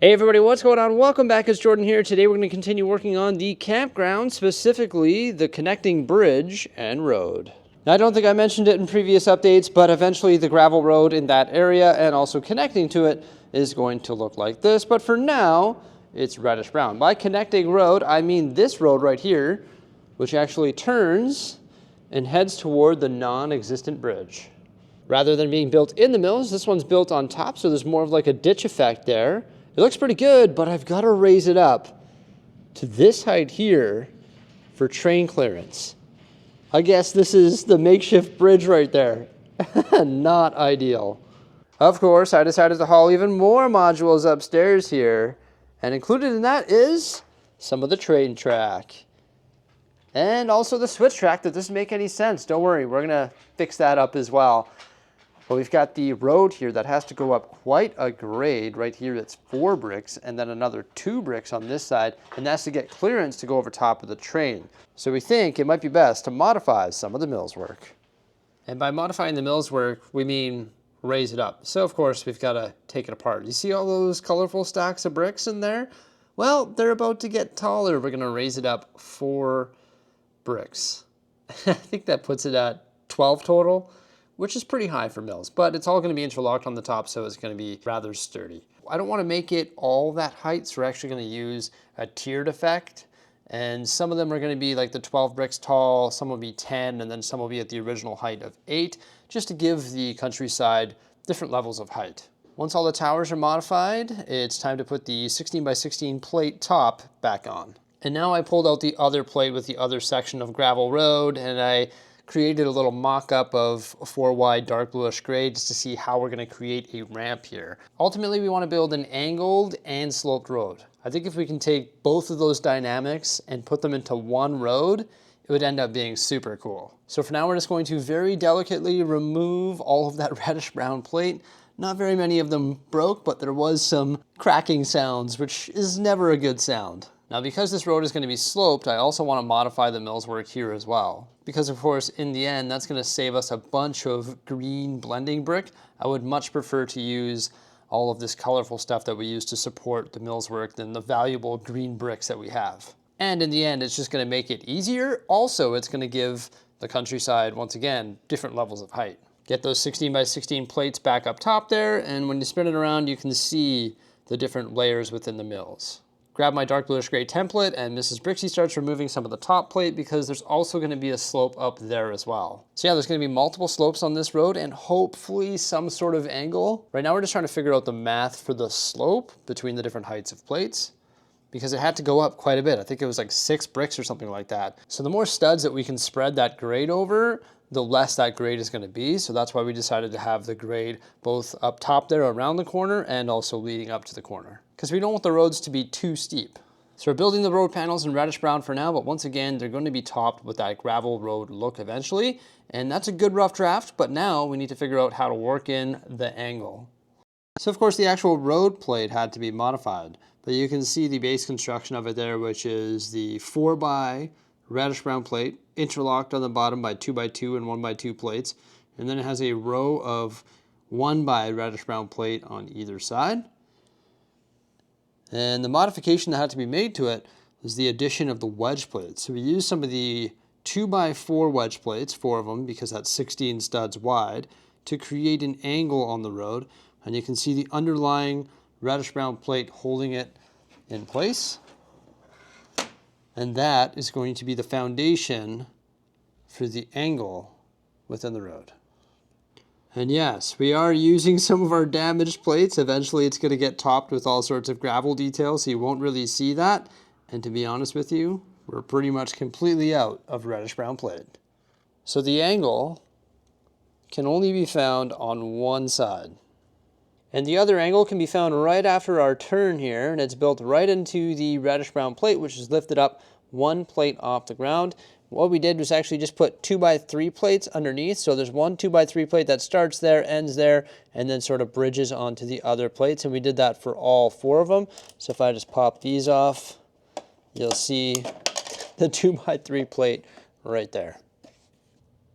Hey everybody, what's going on? Welcome back, it's Jordan here. Today we're going to continue working on the campground, specifically the connecting bridge and road. Now I don't think I mentioned it in previous updates, but eventually the gravel road in that area and also connecting to it is going to look like this. But for now, it's reddish brown. By connecting road, I mean this road right here, which actually turns and heads toward the non-existent bridge. Rather than being built in the mills, this one's built on top, so there's more of like a ditch effect there. It looks pretty good, but I've got to raise it up to this height here for train clearance. I guess this is the makeshift bridge right there. Not ideal. Of course, I decided to haul even more modules upstairs here, and included in that is some of the train track. And also the switch track that doesn't make any sense. Don't worry, we're gonna fix that up as well. But we've got the road here that has to go up quite a grade. Right here it's 4 bricks and then another 2 bricks on this side, and that's to get clearance to go over top of the train. So we think it might be best to modify some of the mills work. And by modifying the mills work, we mean raise it up. So of course we've got to take it apart. You see all those colorful stacks of bricks in there? Well, they're about to get taller. We're going to raise it up 4 bricks. I think that puts it at 12 total, which is pretty high for mills, but it's all going to be interlocked on the top, so it's going to be rather sturdy. I don't want to make it all that height, so we're actually going to use a tiered effect, and some of them are going to be like the 12 bricks tall, some will be 10, and then some will be at the original height of 8, just to give the countryside different levels of height. Once all the towers are modified, it's time to put the 16 by 16 plate top back on. And now I pulled out the other plate with the other section of gravel road, and I created a little mock-up of a 4 wide dark bluish gray just to see how we're going to create a ramp here. Ultimately, we want to build an angled and sloped road. I think if we can take both of those dynamics and put them into one road, it would end up being super cool. So for now, we're just going to very delicately remove all of that reddish brown plate. Not very many of them broke, but there was some cracking sounds, which is never a good sound. Now, because this road is going to be sloped, I also want to modify the mills work here as well. Because of course, in the end, that's going to save us a bunch of green blending brick. I would much prefer to use all of this colorful stuff that we use to support the mills work than the valuable green bricks that we have. And in the end, it's just going to make it easier. Also, it's going to give the countryside, once again, different levels of height. Get those 16 by 16 plates back up top there, and when you spin it around, you can see the different layers within the mills. Grab my dark bluish gray template, and Mrs. Bricksie starts removing some of the top plate because there's also going to be a slope up there as well. So yeah, there's going to be multiple slopes on this road and hopefully some sort of angle. Right now we're just trying to figure out the math for the slope between the different heights of plates, because it had to go up quite a bit. I think it was like 6 bricks or something like that. So the more studs that we can spread that grade over, the less that grade is going to be. So that's why we decided to have the grade both up top there around the corner and also leading up to the corner, because we don't want the roads to be too steep. So we're building the road panels in reddish brown for now, but once again, they're going to be topped with that gravel road look eventually. And that's a good rough draft, but now we need to figure out how to work in the angle. So of course the actual road plate had to be modified, but you can see the base construction of it there, which is the 4 by reddish brown plate, interlocked on the bottom by 2 by 2 and 1 by 2 plates. And then it has a row of 1 by reddish brown plate on either side. And the modification that had to be made to it was the addition of the wedge plates. So we used some of the 2 by 4 wedge plates, 4 of them, because that's 16 studs wide, to create an angle on the road. And you can see the underlying reddish brown plate holding it in place. And that is going to be the foundation for the angle within the road. And yes, we are using some of our damaged plates. Eventually it's going to get topped with all sorts of gravel details, so you won't really see that. And to be honest with you, we're pretty much completely out of reddish brown plate. So the angle can only be found on one side. And the other angle can be found right after our turn here, and it's built right into the reddish brown plate, which is lifted up 1 plate off the ground. What we did was actually just put 2 by 3 plates underneath. So there's one 2 by 3 plate that starts there, ends there, and then sort of bridges onto the other plates. And we did that for all 4 of them. So if I just pop these off, you'll see the 2 by 3 plate right there.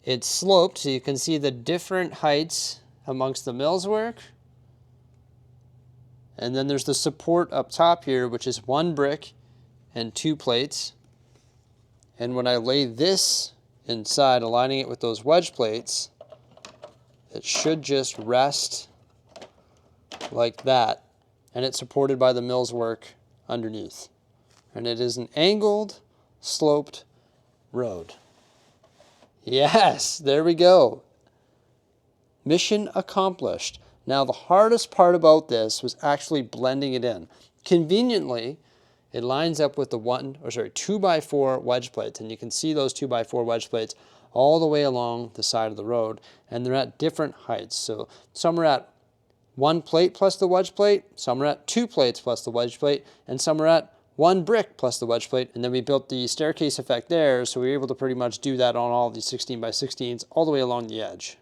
It's sloped, so you can see the different heights amongst the mills work. And then there's the support up top here, which is 1 brick and 2 plates. And when I lay this inside, aligning it with those wedge plates, it should just rest like that. And it's supported by the millswork underneath. And it is an angled, sloped road. Yes, there we go. Mission accomplished. Now the hardest part about this was actually blending it in. Conveniently, it lines up with the 2x4 wedge plates, and you can see those 2x4 wedge plates all the way along the side of the road, and they're at different heights. So some are at 1 plate plus the wedge plate, some are at 2 plates plus the wedge plate, and some are at 1 brick plus the wedge plate. And then we built the staircase effect there, so we were able to pretty much do that on all these 16x16s all the way along the edge.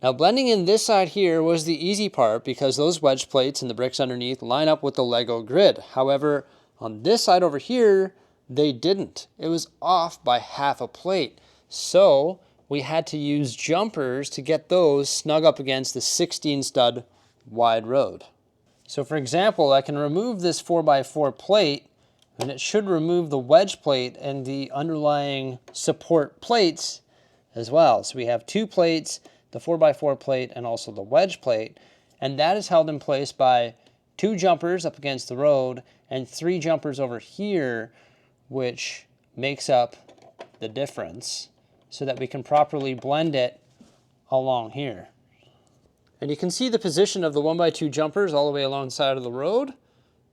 Now blending in this side here was the easy part because those wedge plates and the bricks underneath line up with the Lego grid. However, on this side over here, they didn't. It was off by half a plate. So we had to use jumpers to get those snug up against the 16 stud wide road. So for example, I can remove this 4x4 plate, and it should remove the wedge plate and the underlying support plates as well. So we have 2 plates, the 4x4 plate, and also the wedge plate. And that is held in place by 2 jumpers up against the road and 3 jumpers over here, which makes up the difference so that we can properly blend it along here. And you can see the position of the 1x2 jumpers all the way along the side of the road.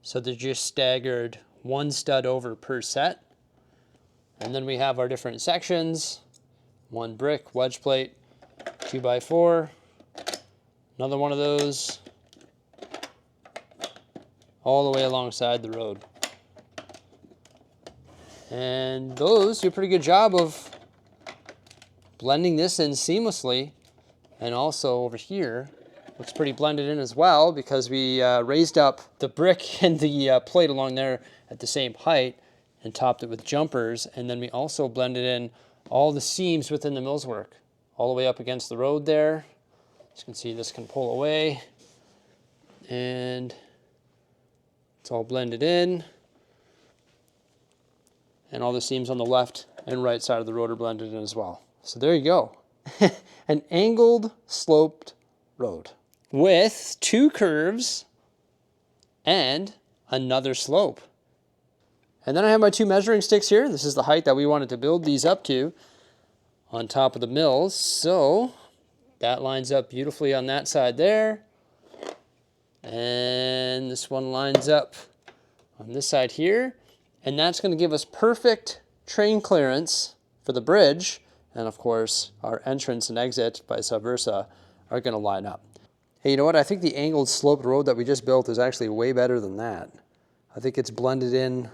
So they're just staggered 1 stud over per set. And then we have our different sections: 1 brick, wedge plate, 2x4, another one of those, all the way alongside the road. And those do a pretty good job of blending this in seamlessly. And also over here, looks pretty blended in as well because we raised up the brick and the plate along there at the same height and topped it with jumpers. And then we also blended in all the seams within the millswork, all the way up against the road there. As you can see, this can pull away. And it's all blended in. And all the seams on the left and right side of the road are blended in as well. So there you go. An angled, sloped road with 2 curves and another slope. And then I have my 2 measuring sticks here. This is the height that we wanted to build these up to on top of the mills. So that lines up beautifully on that side there. And this one lines up on this side here. And that's going to give us perfect train clearance for the bridge. And of course, our entrance and exit, vice versa, are going to line up. Hey, you know what? I think the angled sloped road that we just built is actually way better than that. I think it's blended in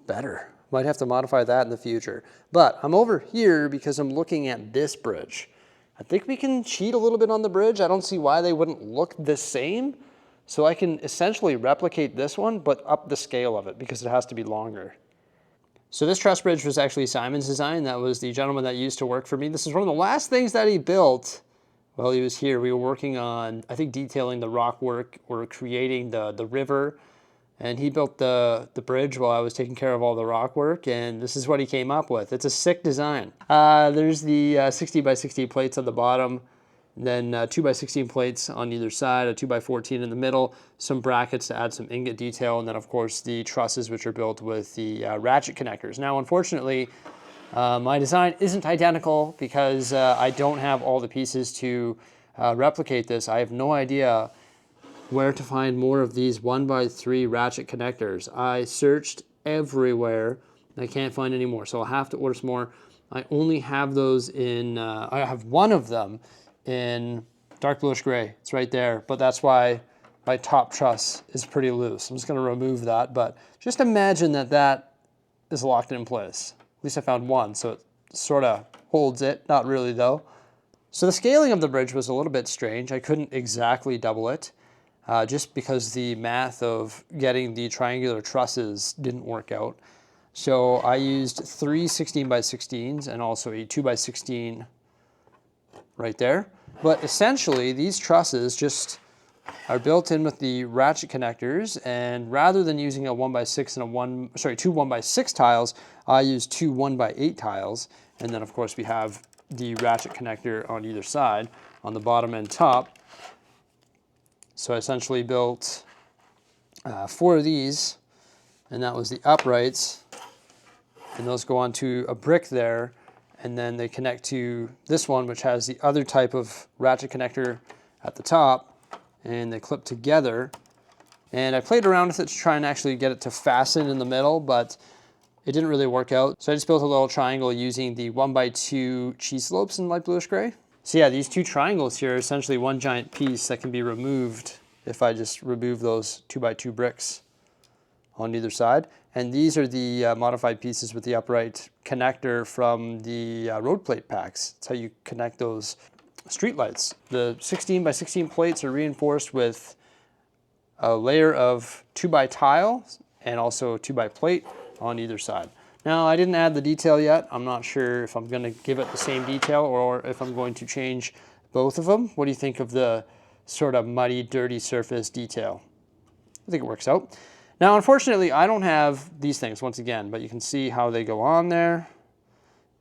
better. Might have to modify that in the future. But I'm over here because I'm looking at this bridge. I think we can cheat a little bit on the bridge. I don't see why they wouldn't look the same. So I can essentially replicate this one, but up the scale of it because it has to be longer. So this truss bridge was actually Simon's design. That was the gentleman that used to work for me. This is one of the last things that he built while he was here. We were working on, I think, detailing the rock work or creating the river. And he built the bridge while I was taking care of all the rock work. And this is what he came up with. It's a sick design. There's the 60x60 plates on the bottom. Then 2x16 plates on either side, a 2x14 in the middle, some brackets to add some ingot detail, and then of course the trusses, which are built with the ratchet connectors. Now unfortunately, my design isn't identical because I don't have all the pieces to replicate this. I have no idea where to find more of these 1x3 ratchet connectors. I searched everywhere and I can't find any more, so I'll have to order some more. I only have those in, I have one of them in dark bluish gray. It's right there, but that's why my top truss is pretty loose. I'm just gonna remove that, but just imagine that that is locked in place. At least I found one, so it sort of holds it, not really though. So the scaling of the bridge was a little bit strange. I couldn't exactly double it, just because the math of getting the triangular trusses didn't work out. So I used 3 16x16s and also a 2x16 right there. But essentially, these trusses just are built in with the ratchet connectors, and rather than using a 1x6 and two 1x6 tiles, I use two 1x8 tiles. And then of course we have the ratchet connector on either side, on the bottom and top. So I essentially built 4 of these, and that was the uprights. And those go onto a brick there, and then they connect to this one, which has the other type of ratchet connector at the top, and they clip together. And I played around with it to try and actually get it to fasten in the middle, but it didn't really work out. So I just built a little triangle using the 1x2 cheese slopes in light bluish gray. So yeah, these 2 triangles here are essentially one giant piece that can be removed if I just remove those 2x2 bricks on either side. And these are the modified pieces with the upright connector from the road plate packs. That's how you connect those street lights. The 16x16 plates are reinforced with a layer of 2x tile and also 2x plate on either side. Now, I didn't add the detail yet. I'm not sure if I'm going to give it the same detail or if I'm going to change both of them. What do you think of the sort of muddy, dirty surface detail? I think it works out. Now, unfortunately, I don't have these things once again, but you can see how they go on there.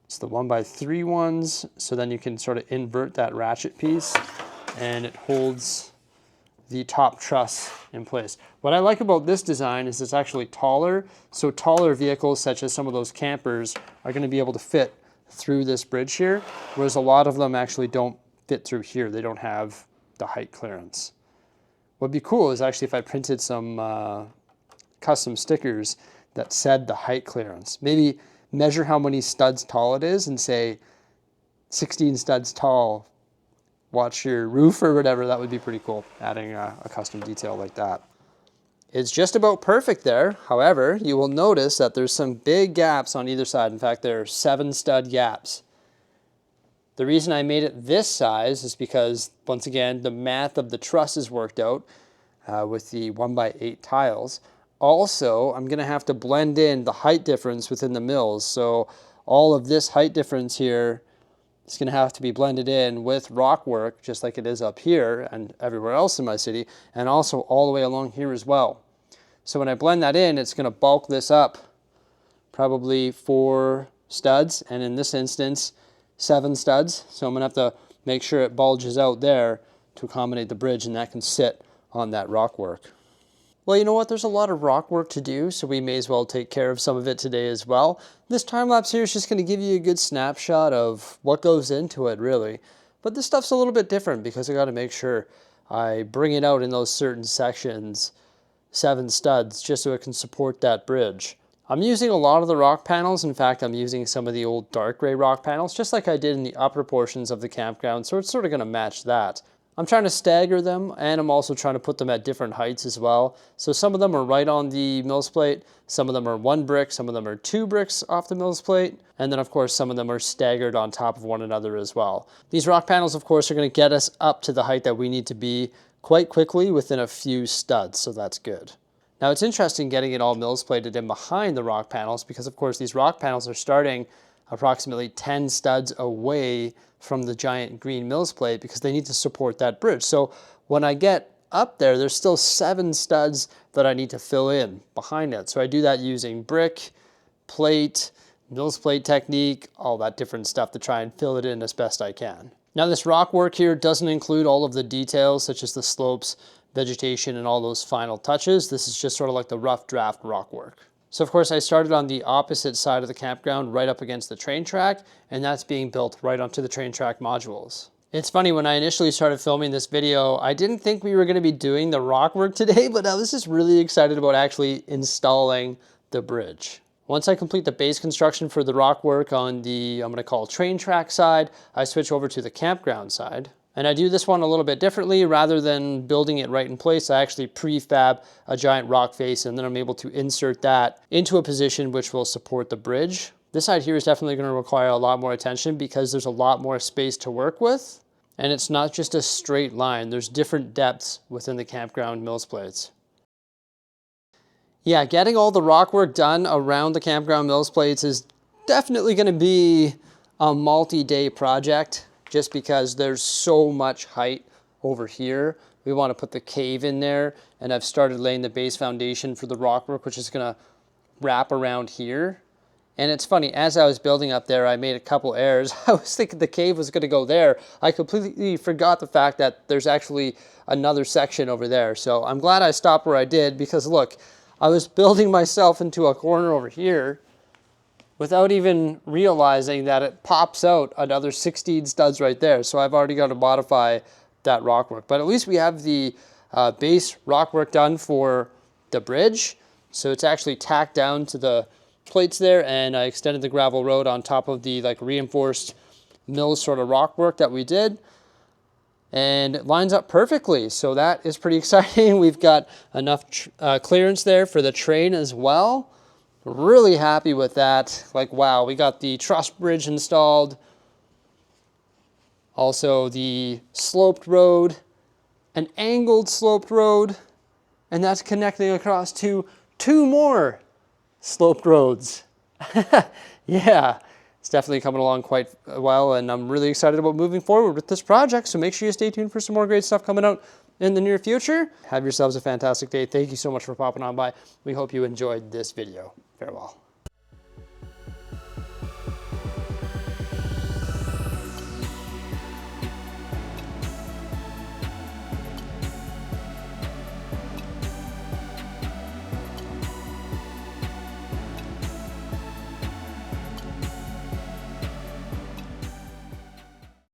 It's the 1x3 ones. So then you can sort of invert that ratchet piece and it holds the top truss in place. What I like about this design is it's actually taller. So taller vehicles such as some of those campers are going to be able to fit through this bridge here, whereas a lot of them actually don't fit through here. They don't have the height clearance. What'd be cool is actually if I printed some custom stickers that said the height clearance. Maybe measure how many studs tall it is and say 16 studs tall, watch your roof or whatever. That would be pretty cool, adding a custom detail like that. It's just about perfect there. However, you will notice that there's some big gaps on either side. In fact, there are 7 stud gaps. The reason I made it this size is because, once again, the math of the truss is worked out with the 1x8 tiles. Also, I'm going to have to blend in the height difference within the mills. So all of this height difference here is going to have to be blended in with rock work, just like it is up here and everywhere else in my city, and also all the way along here as well. So when I blend that in, it's going to bulk this up probably 4 studs, and in this instance, 7 studs. So I'm going to have to make sure it bulges out there to accommodate the bridge, and that can sit on that rock work. Well, you know what? There's a lot of rock work to do, so we may as well take care of some of it today as well. This time lapse here is just going to give you a good snapshot of what goes into it, really. But this stuff's a little bit different because I got to make sure I bring it out in those certain sections, 7 studs, just so it can support that bridge. I'm using a lot of the rock panels. In fact, I'm using some of the old dark gray rock panels, just like I did in the upper portions of the campground, so it's sort of going to match that. I'm trying to stagger them, and I'm also trying to put them at different heights as well. So some of them are right on the mills plate, some of them are 1 brick, some of them are 2 bricks off the mills plate, and then of course some of them are staggered on top of one another as well. These rock panels, of course, are going to get us up to the height that we need to be quite quickly within a few studs, so that's good. Now it's interesting getting it all mills plated in behind the rock panels because of course these rock panels are starting approximately 10 studs away from the giant green mills plate because they need to support that bridge. So when I get up there, there's still 7 studs that I need to fill in behind it. So I do that using brick, plate, mills plate technique, all that different stuff to try and fill it in as best I can. Now this rock work here doesn't include all of the details such as the slopes, vegetation, and all those final touches. This is just sort of like the rough draft rock work. So of course I started on the opposite side of the campground right up against the train track, and that's being built right onto the train track modules. It's funny, when I initially started filming this video, I didn't think we were going to be doing the rock work today, but I was just really excited about actually installing the bridge. Once I complete the base construction for the rock work on the, I'm going to call train track side, I switch over to the campground side. And I do this one a little bit differently. Rather than building it right in place, I actually prefab a giant rock face, and then I'm able to insert that into a position which will support the bridge. This side here is definitely going to require a lot more attention because there's a lot more space to work with. And it's not just a straight line. There's different depths within the campground mills plates. Yeah, getting all the rock work done around the campground mills plates is definitely going to be a multi-day project, just because there's so much height over here we want to put the cave in there, and I've started laying the base foundation for the rock work, which is going to wrap around here. And it's funny, as I was building up there, I made a couple errors. I was thinking the cave was going to go there. I completely forgot the fact that there's actually another section over there. So I'm glad I stopped where I did, because look, I was building myself into a corner over here without even realizing that it pops out another 16 studs right there. So I've already got to modify that rock work. But at least we have the base rock work done for the bridge. So it's actually tacked down to the plates there, and I extended the gravel road on top of the like reinforced mill sort of rock work that we did, and it lines up perfectly. So that is pretty exciting. We've got enough clearance there for the train as well. Really happy with that. Like, wow, we got the truss bridge installed, also the sloped road, an angled sloped road, and that's connecting across to 2 more sloped roads. Yeah, it's definitely coming along quite well, and I'm really excited about moving forward with this project. So make sure you stay tuned for some more great stuff coming out in the near future. Have yourselves a fantastic day. Thank you so much for popping on by. We hope you enjoyed this video. Farewell.